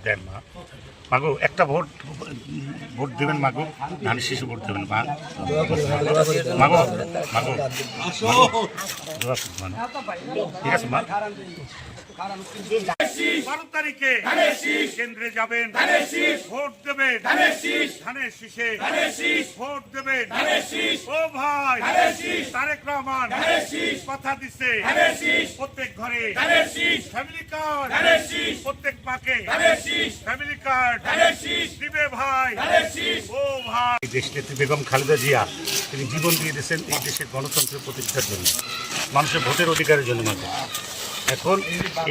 দেন মা। মাগো একটা ভোট ভোট দেবেন মাগো, ধানের শীষে ভোট দেবেন মা। মাগো মাগো ঠিক আছে মা। 12 তারিখে কেন্দ্রে যাবেন, ভোট দেবেন ধানের শীষে, ভোট দেবেন। ও ভাই তারেক রহমান কথা দিচ্ছে প্রত্যেক ঘরে ফ্যামিলি কার্ড, প্রত্যেক মাকে ফ্যামিলি কার্ড দিবে ভাই। ও ভাই দেশনেত্রী বেগম খালেদা জিয়া তিনি জীবন দিয়ে দিয়েছেন এই দেশের গণতন্ত্রের প্রতিষ্ঠার জন্য, মানুষের ভোটের অধিকারের জন্য মাত্র। এখন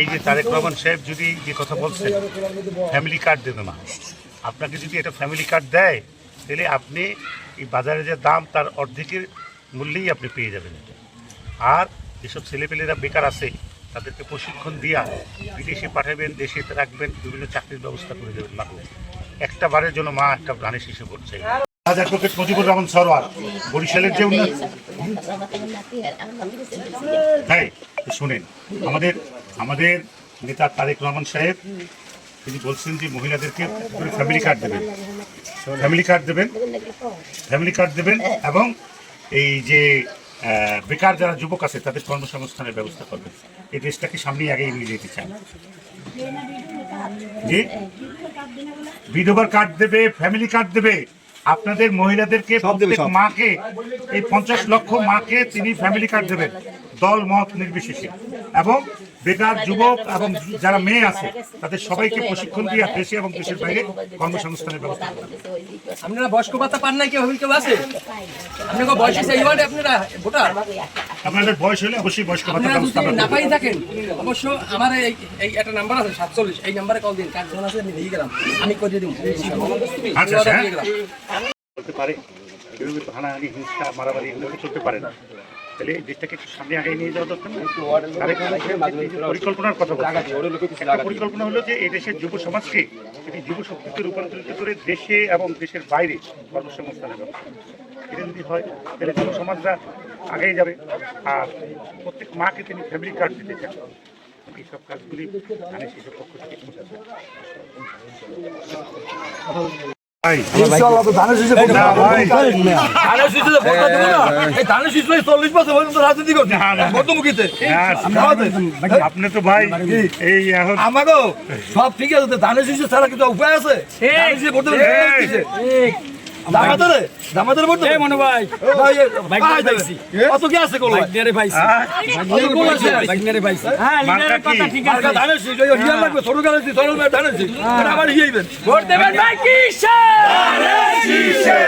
এই যে তারেক রহমান সাহেব যদি যে কথা বলছেন ফ্যামিলি কার্ড দেবে মা, আপনাকে যদি এটা ফ্যামিলি কার্ড দেয় তাহলে আপনি এই বাজারে যে দাম তার অর্ধেকের মূল্যেই আপনি পেয়ে যাবেন। আর যেসব ছেলেপেলেরা বেকার আছে তাদেরকে প্রশিক্ষণ দিয়া বিদেশে পাঠাবেন, দেশে রাখবেন, বিভিন্ন চাকরির ব্যবস্থা করে দেবেন মা। একটা বারের জন্য মা একটা ধানের শীষে ভোট চাই। অ্যাডভোকেট মুজিবুর রহমান সরোয়ার বরিশালের যে উন্নয়ন, হ্যাঁ শুনেন, আমাদের নেতা তারেক রহমান সাহেব তিনি বলছেন যে মহিলাদেরকে ফ্যামিলি কার্ড দেবেন, ফ্যামিলি কার্ড দেবেন এবং এই যে বেকার যারা যুবক আছে তাদের কর্মসংস্থানের ব্যবস্থা করবেন। এই দেশটাকে সামনে আগেই নিয়ে যেতে চান। জি বিধবার কার্ড দেবে, ফ্যামিলি কার্ড দেবে, আপনাদের মহিলাদেরকে প্রত্যেক মাকে এই 50 লক্ষ মাকে তিনি ফ্যামিলি কার্ড দেবেন দল মত নির্বিশেষে, এবং বেকার যুবক এবং যারা মেয়ে আছে তাদের সবাইকে প্রশিক্ষণ দিয়ে দেশে এবং দেশের বাইরে কর্মসংস্থানের ব্যবস্থা করবেন। আপনারা বয়স্ক ভাতা পান নাই, কেউ আছে আপনাদের বয়স আছে এই ওয়ার্ডে, আপনারা ভোটার, আপনাদের বয়স হলে অবশ্যই বয়স্ক ভাতা ব্যবস্থা না পাই থাকেন অবশ্য আমার এই একটা নাম্বার আছে 47, এই নাম্বারে কল দিন, কার্ডজন আছে আমি দিয়ে গেলাম, আমি করে দিব। আচ্ছা চলতে পারে এভাবে তো হানাহানি হিংসা মারামারি এগুলো চলতে পারে না। তাহলে এই দেশটাকে একটু সামনে আগে নিয়ে যাওয়া দরকার না? পরিকল্পনার কথা বলছি, পরিকল্পনা হলো যে এই দেশের যুব সমাজকে এটি যুব শক্তিতে রূপান্তরিত করে দেশে এবং দেশের বাইরে কর্মসংস্থানের ব্যবস্থা। এটা যদি হয় তাহলে যুব সমাজরা আগেই যাবে। আর প্রত্যেক মাকে তিনি ফ্যামিলি কার্ড দিতে চান। এইসব কাজগুলি ধানের শীষের পক্ষ থেকে আপনি তো ভাই এই আমাকে সব ঠিক আছে, ধানের শীষ ছাড়া কিছু উপায় আছে? দামাদের ভোট দেবে মনে ভাই, কত কি আছে কোল বাইরে পাইছি, কোল আছে বাইরে পাইছি। হ্যাঁ লিডারের কথা ঠিক আছে, ধানের শীষ ওই হিয়ার লাগবে, ছোট গালে দিই, ছোট ধানের শীষ, এটা আবার হিয়াইবেন ভোট দেবেন ভাই কিসে ধানের শীষে।